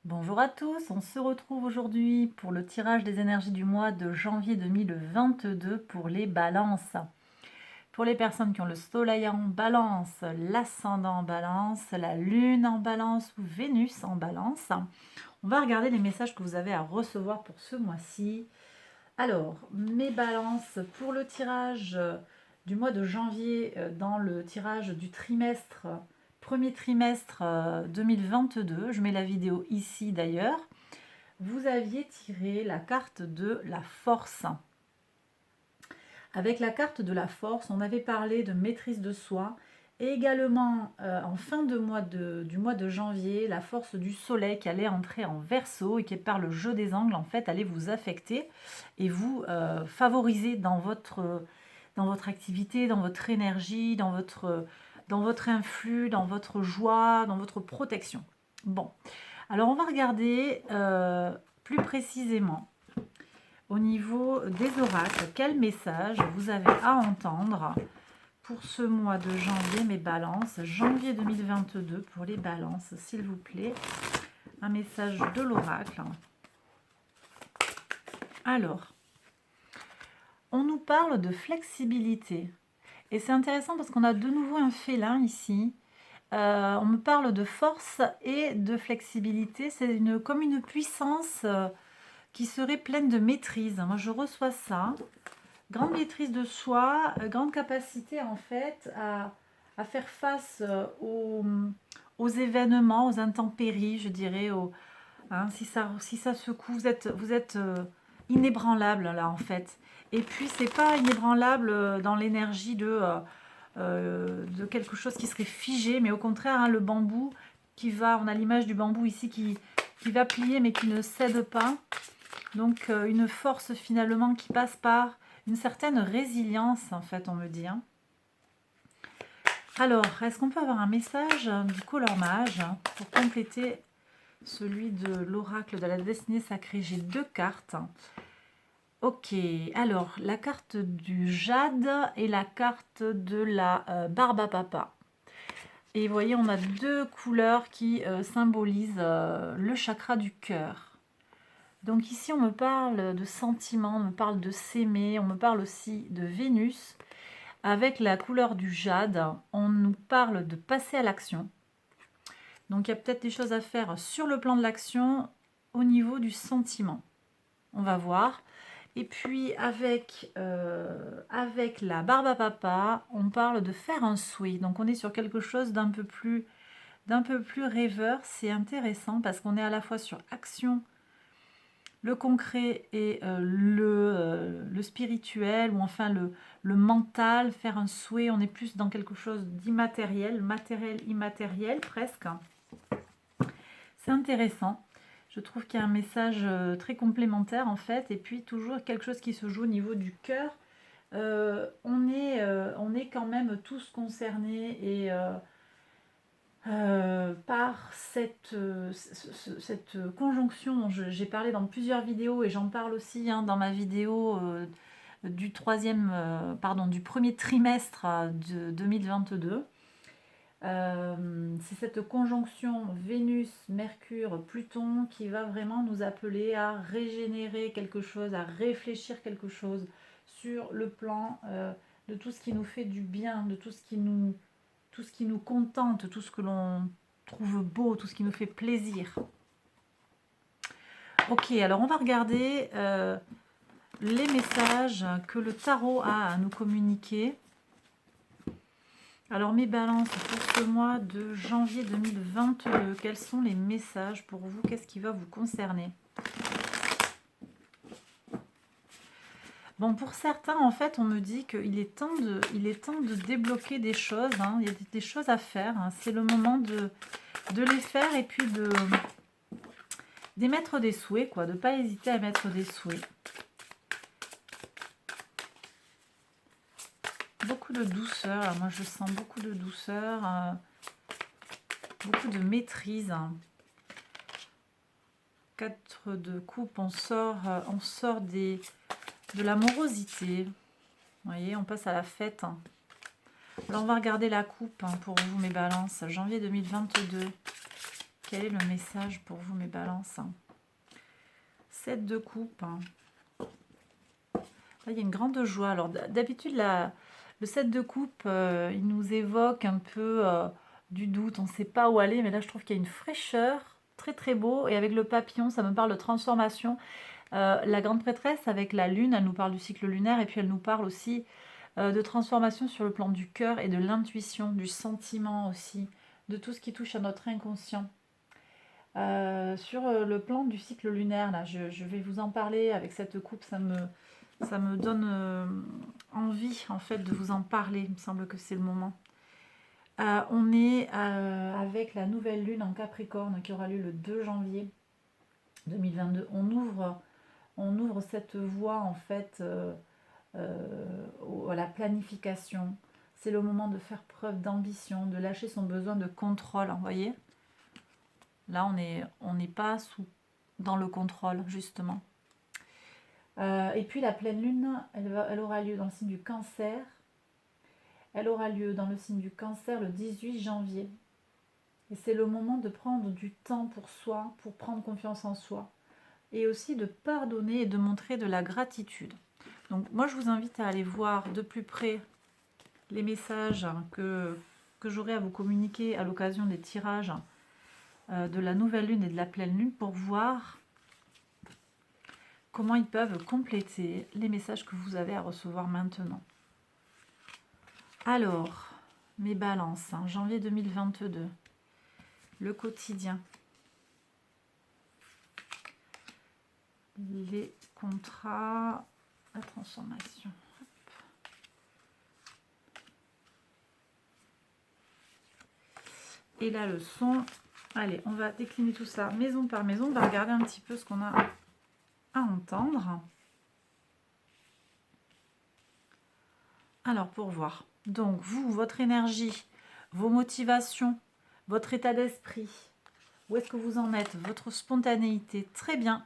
Bonjour à tous, on se retrouve aujourd'hui pour le tirage des énergies du mois de janvier 2022 pour les balances. Pour les personnes qui ont le soleil en balance, l'ascendant en balance, la lune en balance ou Vénus en balance, on va regarder les messages que vous avez à recevoir pour ce mois-ci. Alors, mes balances pour le tirage du mois de janvier dans le tirage du trimestre, premier trimestre 2022, je mets la vidéo ici d'ailleurs, vous aviez tiré la carte de la force. Avec la carte de la force, on avait parlé de maîtrise de soi et également en fin de mois du mois de janvier, la force du soleil qui allait entrer en Verseau et qui par le jeu des angles en fait allait vous affecter et vous favoriser dans votre activité, dans votre énergie, dans votre influx, dans votre joie, dans votre protection. Bon, alors on va regarder plus précisément au niveau des oracles, quel message vous avez à entendre pour ce mois de janvier, mes balances, janvier 2022 pour les balances, s'il vous plaît. Un message de l'oracle. Alors, on nous parle de flexibilité. Et c'est intéressant parce qu'on a de nouveau un félin ici. On me parle de force et de flexibilité. C'est comme une puissance qui serait pleine de maîtrise. Moi, je reçois ça. Grande maîtrise de soi, grande capacité en fait à faire face aux événements, aux intempéries, je dirais. Si ça secoue, vous êtes inébranlable là en fait. Et puis, c'est pas inébranlable dans l'énergie de quelque chose qui serait figé, mais au contraire, le bambou on a l'image du bambou ici qui va plier mais qui ne cède pas. Donc une force finalement qui passe par une certaine résilience en fait, on me dit. Alors, est-ce qu'on peut avoir un message du Color Mage pour compléter celui de l'oracle de la destinée sacrée? J'ai deux cartes. Ok, alors la carte du jade et la carte de la barbe à papa. Et vous voyez, on a deux couleurs qui symbolisent le chakra du cœur. Donc ici, on me parle de sentiments, on me parle de s'aimer, on me parle aussi de Vénus. Avec la couleur du jade, on nous parle de passer à l'action. Donc il y a peut-être des choses à faire sur le plan de l'action au niveau du sentiment. On va voir. Et puis avec la barbe à papa, on parle de faire un souhait. Donc on est sur quelque chose d'un peu plus rêveur. C'est intéressant parce qu'on est à la fois sur action, le concret et le spirituel, ou enfin le mental, faire un souhait. On est plus dans quelque chose d'immatériel, matériel, immatériel presque. C'est intéressant. Je trouve qu'il y a un message très complémentaire en fait, et puis toujours quelque chose qui se joue au niveau du cœur. On est quand même tous concernés et par cette conjonction dont j'ai parlé dans plusieurs vidéos, et j'en parle aussi dans ma vidéo du premier trimestre de 2022. C'est cette conjonction Vénus-Mercure-Pluton qui va vraiment nous appeler à régénérer quelque chose, à réfléchir quelque chose sur le plan de tout ce qui nous fait du bien, de tout ce qui nous contente, tout ce que l'on trouve beau, tout ce qui nous fait plaisir. Ok, alors on va regarder les messages que le tarot a à nous communiquer. Alors mes balances pour ce mois de janvier 2022, quels sont les messages pour vous? Qu'est-ce qui va vous concerner? Bon, pour certains, en fait, on me dit qu'il est temps de débloquer des choses. Il y a des choses à faire. C'est le moment de les faire et puis d'émettre des souhaits, quoi. De ne pas hésiter à émettre des souhaits. Beaucoup de douceur. Alors, moi, je sens beaucoup de douceur. Beaucoup de maîtrise. 4 de coupe, on sort de l'amorosité. Vous voyez, on passe à la fête. Alors, on va regarder la coupe pour vous, mes balances. Janvier 2022. Quel est le message pour vous, mes balances? 7 de coupe. Là, il y a une grande joie. Alors, d'habitude, le 7 de coupe, il nous évoque un peu du doute. On ne sait pas où aller, mais là, je trouve qu'il y a une fraîcheur. Très, très beau. Et avec le papillon, ça me parle de transformation. La grande prêtresse, avec la lune, elle nous parle du cycle lunaire. Et puis, elle nous parle aussi de transformation sur le plan du cœur et de l'intuition, du sentiment aussi, de tout ce qui touche à notre inconscient. Sur le plan du cycle lunaire, là, je vais vous en parler avec cette coupe, ça me donne envie en fait de vous en parler, il me semble que c'est le moment. On est avec la nouvelle lune en Capricorne qui aura lieu le 2 janvier 2022. On ouvre cette voie en fait à la planification. C'est le moment de faire preuve d'ambition, de lâcher son besoin de contrôle, vous voyez. Là, on n'est pas dans le contrôle, justement. Et puis, la pleine lune, elle aura lieu dans le signe du Cancer. Elle aura lieu dans le signe du Cancer le 18 janvier. Et c'est le moment de prendre du temps pour soi, pour prendre confiance en soi. Et aussi de pardonner et de montrer de la gratitude. Donc, moi, je vous invite à aller voir de plus près les messages que j'aurai à vous communiquer à l'occasion des tirages de la nouvelle lune et de la pleine lune pour voir comment ils peuvent compléter les messages que vous avez à recevoir maintenant. Alors, mes balances, janvier 2022, le quotidien, les contrats, la transformation. Et la leçon. Allez, on va décliner tout ça maison par maison. On va regarder un petit peu ce qu'on a à entendre. Alors, pour voir. Donc, vous, votre énergie, vos motivations, votre état d'esprit, où est-ce que vous en êtes, votre spontanéité, très bien.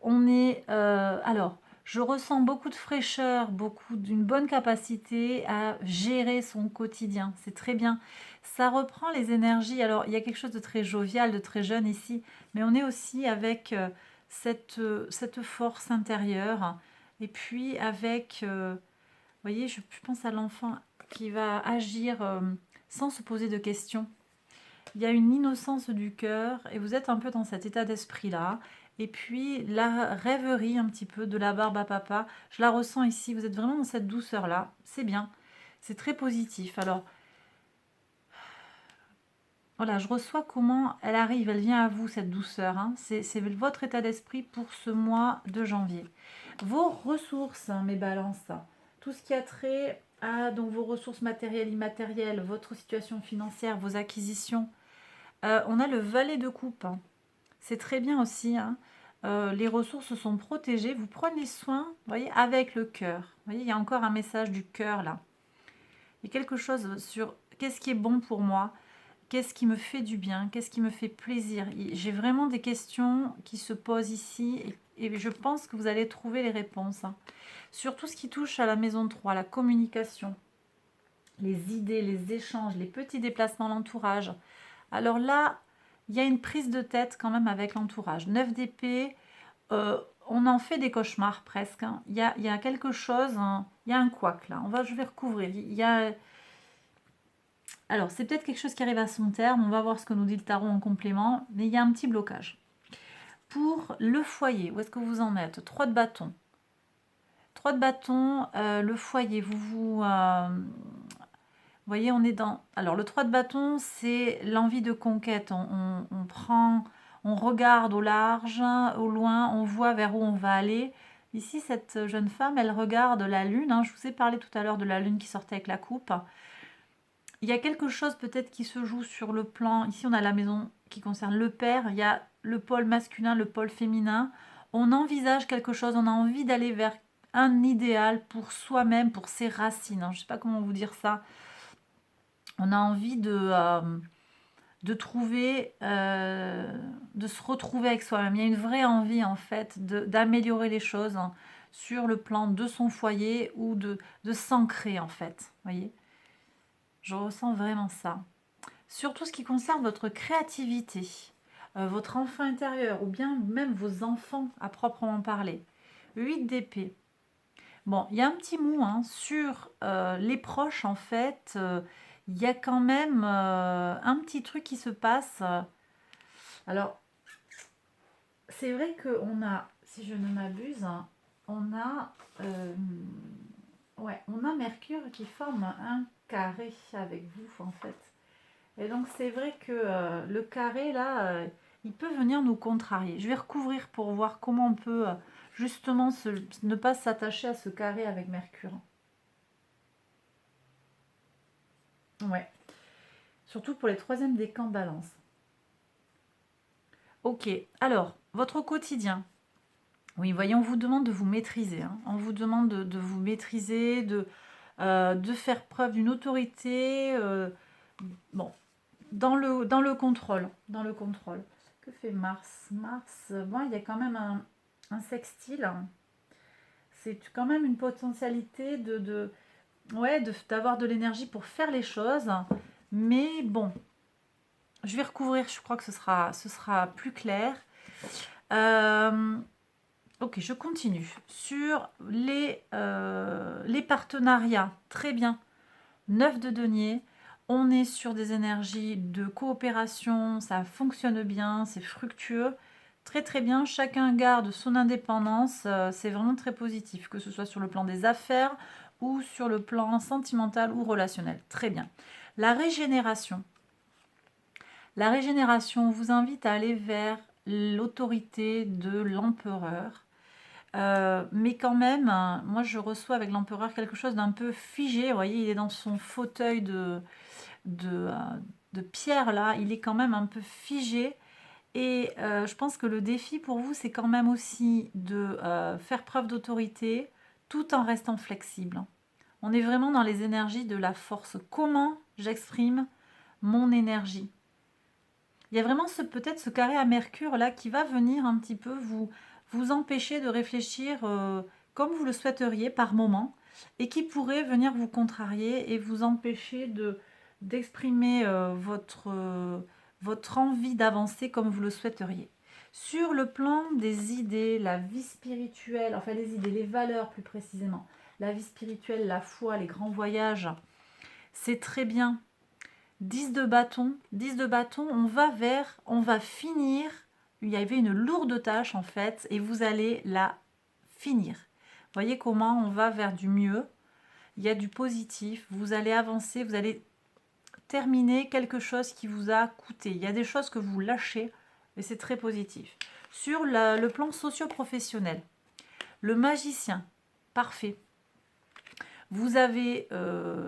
On est... alors, je ressens beaucoup de fraîcheur, d'une bonne capacité à gérer son quotidien. C'est très bien. Ça reprend les énergies. Alors, il y a quelque chose de très jovial, de très jeune ici, mais on est aussi avec cette force intérieure. Et puis, avec... vous voyez, je pense à l'enfant qui va agir sans se poser de questions. Il y a une innocence du cœur et vous êtes un peu dans cet état d'esprit-là. Et puis la rêverie un petit peu de la barbe à papa, je la ressens ici. Vous êtes vraiment dans cette douceur-là. C'est bien. C'est très positif. Alors, voilà, je reçois comment elle arrive. Elle vient à vous, cette douceur. C'est votre état d'esprit pour ce mois de janvier. Vos ressources, mes balances. Tout ce qui a trait à donc, vos ressources matérielles, immatérielles, votre situation financière, vos acquisitions. On a le valet de coupe. C'est très bien aussi. Les ressources sont protégées. Vous prenez soin, vous voyez, avec le cœur. Vous voyez, il y a encore un message du cœur là. Il y a quelque chose sur qu'est-ce qui est bon pour moi, qu'est-ce qui me fait du bien, qu'est-ce qui me fait plaisir. J'ai vraiment des questions qui se posent ici et je pense que vous allez trouver les réponses. Sur tout ce qui touche à la maison 3, la communication, les idées, les échanges, les petits déplacements, l'entourage. Alors là, il y a une prise de tête quand même avec l'entourage. 9 d'épée, on en fait des cauchemars presque. Il y a quelque chose, il y a un couac là. Je vais recouvrir. Alors, c'est peut-être quelque chose qui arrive à son terme. On va voir ce que nous dit le tarot en complément. Mais il y a un petit blocage. Pour le foyer, où est-ce que vous en êtes? 3 de bâton. 3 de bâton, le foyer, vous voyez, on est dans... Alors, le 3 de bâton, c'est l'envie de conquête. On regarde au large, au loin, on voit vers où on va aller. Ici, cette jeune femme, elle regarde la lune. Je vous ai parlé tout à l'heure de la lune qui sortait avec la coupe. Il y a quelque chose peut-être qui se joue sur le plan... Ici, on a la maison qui concerne le père. Il y a le pôle masculin, le pôle féminin. On envisage quelque chose, on a envie d'aller vers un idéal pour soi-même, pour ses racines. Je ne sais pas comment vous dire ça. On a envie de trouver, de se retrouver avec soi-même. Il y a une vraie envie en fait d'améliorer les choses sur le plan de son foyer ou de s'ancrer en fait. Voyez, je ressens vraiment ça. sur tout ce qui concerne votre créativité, votre enfant intérieur ou bien même vos enfants à proprement parler. 8 d'épée. Bon, il y a un petit mot hein, sur les proches en fait. Il y a quand même un petit truc qui se passe. Alors, c'est vrai qu'on a, si je ne m'abuse, hein, on a, on a Mercure qui forme un carré avec vous en fait. Et donc c'est vrai que le carré là, il peut venir nous contrarier. Je vais recouvrir pour voir comment on peut justement ne pas s'attacher à ce carré avec Mercure. Ouais. Surtout pour les troisièmes décans balance. Ok, alors, votre quotidien. Oui, voyez, on vous demande de vous maîtriser. Hein. On vous demande de vous maîtriser, de faire preuve d'une autorité. Bon, dans le contrôle. Dans le contrôle. Que fait Mars? Mars, bon, il y a quand même un sextile. C'est quand même une potentialité d'avoir de l'énergie pour faire les choses. Mais bon, je vais recouvrir, je crois que ce sera plus clair. Ok, je continue. Sur les partenariats, très bien. 9 de denier. On est sur des énergies de coopération, ça fonctionne bien, c'est fructueux. Très très bien, chacun garde son indépendance, c'est vraiment très positif, que ce soit sur le plan des affaires ou sur le plan sentimental ou relationnel. Très bien. La régénération. La régénération vous invite à aller vers l'autorité de l'empereur. Mais quand même, moi je reçois avec l'empereur quelque chose d'un peu figé. Vous voyez, il est dans son fauteuil de, de pierre là, il est quand même un peu figé. Et je pense que le défi pour vous, c'est quand même aussi de faire preuve d'autorité tout en restant flexible. On est vraiment dans les énergies de la force. Comment j'exprime mon énergie? Il y a vraiment peut-être ce carré à Mercure là qui va venir un petit peu vous empêcher de réfléchir comme vous le souhaiteriez par moment et qui pourrait venir vous contrarier et vous empêcher d'exprimer votre envie d'avancer comme vous le souhaiteriez. Sur le plan des idées, la vie spirituelle, enfin les idées, les valeurs plus précisément, la vie spirituelle, la foi, les grands voyages, c'est très bien. 10 de bâton, on va finir, il y avait une lourde tâche en fait, et vous allez la finir. Voyez comment on va vers du mieux, il y a du positif, vous allez avancer, vous allez terminer quelque chose qui vous a coûté. Il y a des choses que vous lâchez, et c'est très positif. Sur le plan socio-professionnel, le magicien, parfait. Vous avez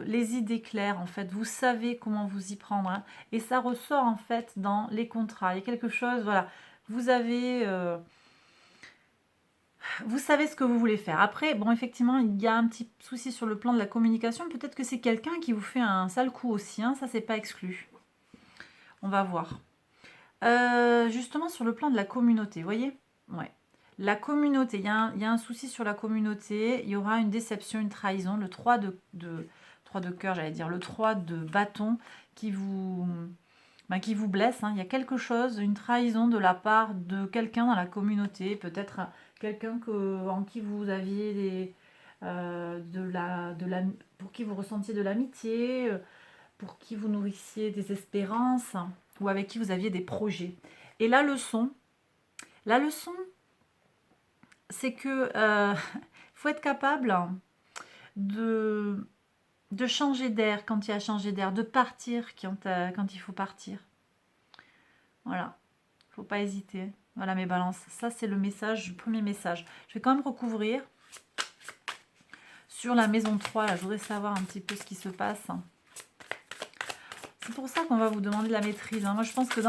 les idées claires, en fait, vous savez comment vous y prendre, hein, et ça ressort en fait dans les contrats. Il y a quelque chose, voilà, vous avez, vous savez ce que vous voulez faire. Après, bon, effectivement, il y a un petit souci sur le plan de la communication. Peut-être que c'est quelqu'un qui vous fait un sale coup aussi, hein, ça c'est pas exclu. On va voir. Justement sur le plan de la communauté, vous voyez, ouais. La communauté, il y a un souci sur la communauté, il y aura une déception, une trahison, le 3 de cœur, j'allais dire, le 3 de bâton qui vous blesse, hein. Il y a quelque chose, une trahison de la part de quelqu'un dans la communauté, peut-être quelqu'un en qui vous aviez pour qui vous ressentiez de l'amitié, pour qui vous nourrissiez des espérances, ou avec qui vous aviez des projets. Et la leçon, c'est que faut être capable de changer d'air quand il y a changé d'air, de partir quand il faut partir. Voilà, faut pas hésiter. Voilà mes balances, ça c'est le message, le premier message. Je vais quand même recouvrir sur la maison 3, là, je voudrais savoir un petit peu ce qui se passe. C'est pour ça qu'on va vous demander la maîtrise, hein. Moi je pense que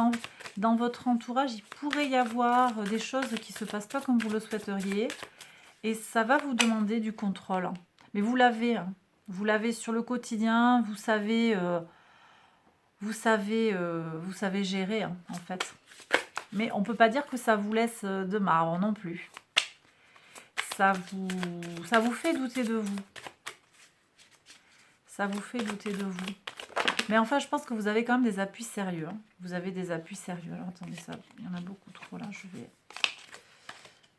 dans votre entourage, il pourrait y avoir des choses qui ne se passent pas comme vous le souhaiteriez. Et ça va vous demander du contrôle. Mais vous l'avez, hein. Vous l'avez sur le quotidien, vous savez gérer, hein, en fait. Mais on ne peut pas dire que ça vous laisse de marbre non plus. Ça vous fait douter de vous. Ça vous fait douter de vous. Mais enfin, je pense que vous avez quand même des appuis sérieux. Hein. Vous avez des appuis sérieux. Alors, attendez, ça, il y en a beaucoup trop là.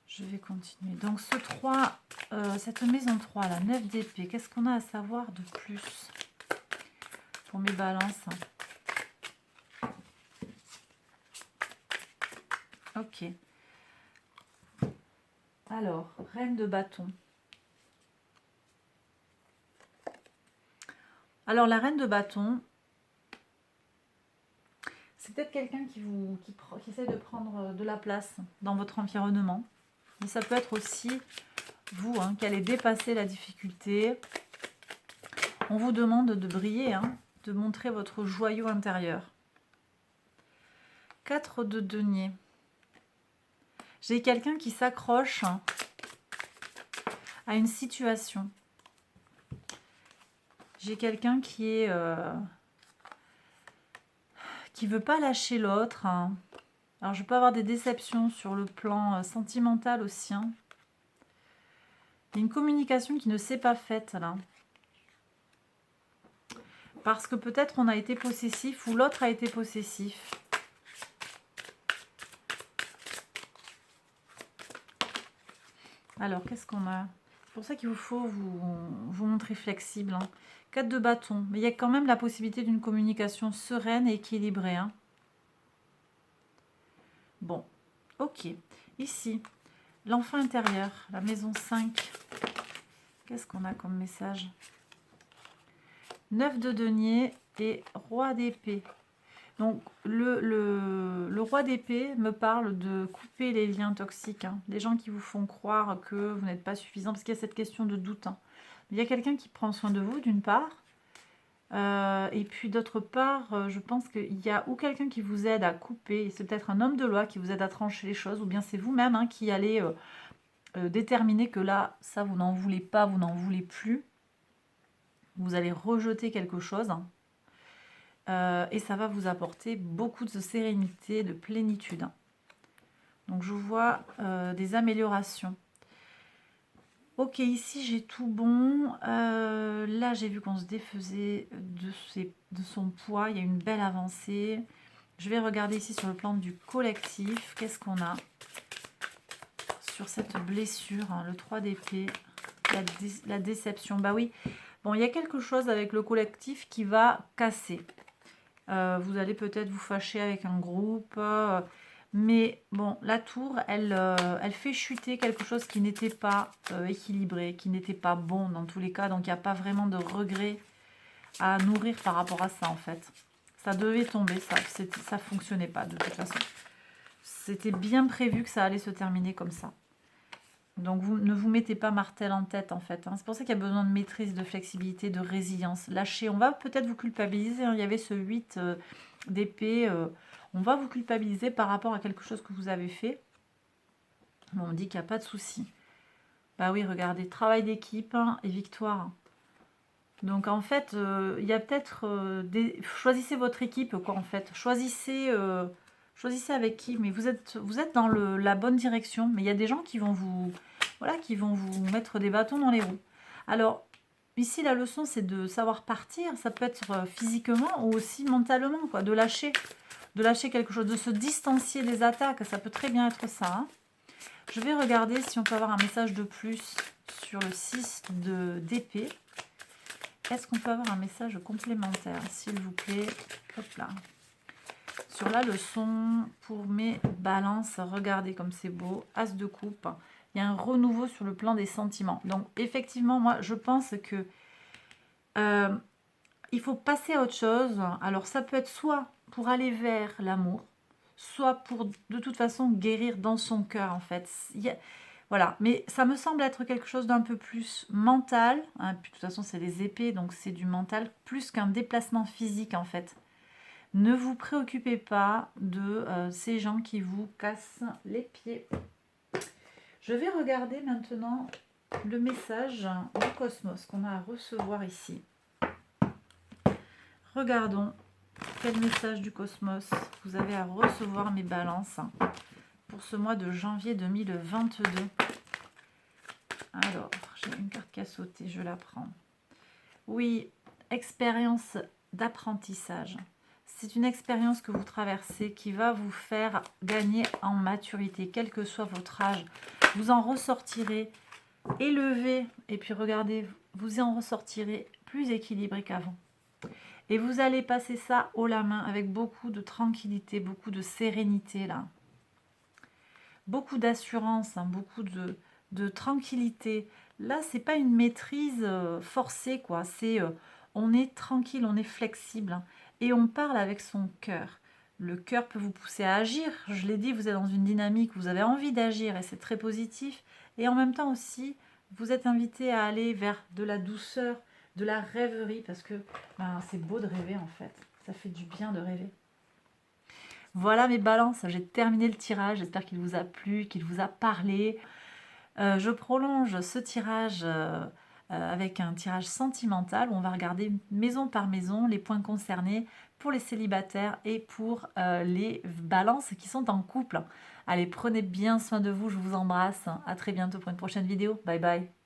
Je vais continuer. Donc, ce 3, cette maison 3, la 9 d'épée, qu'est-ce qu'on a à savoir de plus pour mes balances? Ok. Alors, reine de bâton. Alors, la reine de bâton, c'est peut-être quelqu'un qui essaie de prendre de la place dans votre environnement. Mais ça peut être aussi vous qui allez dépasser la difficulté. On vous demande de briller, de montrer votre joyau intérieur. 4 de denier. J'ai quelqu'un qui s'accroche à une situation. J'ai quelqu'un qui veut pas lâcher l'autre. Alors, je peux avoir des déceptions sur le plan sentimental aussi. Il y a une communication qui ne s'est pas faite, là. Parce que peut-être on a été possessif ou l'autre a été possessif. Alors, qu'est-ce qu'on a? C'est pour ça qu'il vous faut vous montrer flexible. 4 de bâton. Mais il y a quand même la possibilité d'une communication sereine et équilibrée. Bon, ok. Ici, l'enfant intérieur, la maison 5. Qu'est-ce qu'on a comme message? 9 de denier et roi d'épée. Donc, le roi d'épée me parle de couper les liens toxiques. Des gens qui vous font croire que vous n'êtes pas suffisant, parce qu'il y a cette question de doute. Il y a quelqu'un qui prend soin de vous, d'une part. Et puis, d'autre part, je pense qu'il y a ou quelqu'un qui vous aide à couper, et c'est peut-être un homme de loi qui vous aide à trancher les choses, ou bien c'est vous-même qui allez déterminer que là, ça, vous n'en voulez pas, vous n'en voulez plus. Vous allez rejeter quelque chose. Et ça va vous apporter beaucoup de sérénité, de plénitude. Donc je vois des améliorations. Ok, ici j'ai tout bon. Là j'ai vu qu'on se défaisait de son poids. Il y a une belle avancée. Je vais regarder ici sur le plan du collectif. Qu'est-ce qu'on a sur cette blessure, le 3 d'épée, la déception. Bah oui, bon, il y a quelque chose avec le collectif qui va casser. Vous allez peut-être vous fâcher avec un groupe. Mais bon, la tour, elle fait chuter quelque chose qui n'était pas équilibré, qui n'était pas bon dans tous les cas. Donc, il n'y a pas vraiment de regret à nourrir par rapport à ça, en fait. Ça devait tomber, ça ne fonctionnait pas de toute façon. C'était bien prévu que ça allait se terminer comme ça. Donc, vous ne vous mettez pas martel en tête, en fait. C'est pour ça qu'il y a besoin de maîtrise, de flexibilité, de résilience. Lâchez, on va peut-être vous culpabiliser. Il y avait ce 8 d'épée. On va vous culpabiliser par rapport à quelque chose que vous avez fait. Bon, on dit qu'il n'y a pas de souci. Bah oui, regardez, travail d'équipe et victoire. Donc, en fait, il y a peut-être... choisissez votre équipe, quoi, en fait. Choisissez avec qui. Mais vous êtes dans la bonne direction. Mais il y a des gens qui vont vous... Voilà, qui vont vous mettre des bâtons dans les roues. Alors, ici, la leçon, c'est de savoir partir. Ça peut être physiquement ou aussi mentalement, quoi, de lâcher quelque chose, de se distancier des attaques. Ça peut très bien être ça. Je vais regarder si on peut avoir un message de plus sur le 6 d'épée. Est-ce qu'on peut avoir un message complémentaire, s'il vous plaît? Hop là. Sur la leçon, pour mes balances, regardez comme c'est beau. As de coupe. Il y a un renouveau sur le plan des sentiments. Donc, effectivement, moi, je pense que il faut passer à autre chose. Alors, ça peut être soit pour aller vers l'amour, soit pour, de toute façon, guérir dans son cœur, en fait. Voilà, mais ça me semble être quelque chose d'un peu plus mental. Puis, de toute façon, c'est les épées, donc c'est du mental, plus qu'un déplacement physique, en fait. Ne vous préoccupez pas de ces gens qui vous cassent les pieds. Je vais regarder maintenant le message du cosmos qu'on a à recevoir ici. Regardons quel message du cosmos vous avez à recevoir, mes balances, pour ce mois de janvier 2022. Alors, j'ai une carte qui a sauté, je la prends. Oui, expérience d'apprentissage. C'est une expérience que vous traversez qui va vous faire gagner en maturité, quel que soit votre âge. Vous en ressortirez élevé et puis regardez, vous en ressortirez plus équilibré qu'avant. Et vous allez passer ça haut la main avec beaucoup de tranquillité, beaucoup de sérénité là. Beaucoup d'assurance, hein, beaucoup de tranquillité. Là, c'est pas une maîtrise forcée, quoi. C'est on est tranquille, on est flexible hein, et on parle avec son cœur. Le cœur peut vous pousser à agir. Je l'ai dit, vous êtes dans une dynamique où vous avez envie d'agir et c'est très positif. Et en même temps aussi, vous êtes invité à aller vers de la douceur, de la rêverie, parce que ben, c'est beau de rêver en fait. Ça fait du bien de rêver. Voilà mes balances, j'ai terminé le tirage. J'espère qu'il vous a plu, qu'il vous a parlé. Je prolonge ce tirage avec un tirage sentimental où on va regarder maison par maison les points concernés pour les célibataires et pour les balances qui sont en couple. Allez, prenez bien soin de vous, je vous embrasse. À très bientôt pour une prochaine vidéo. Bye bye.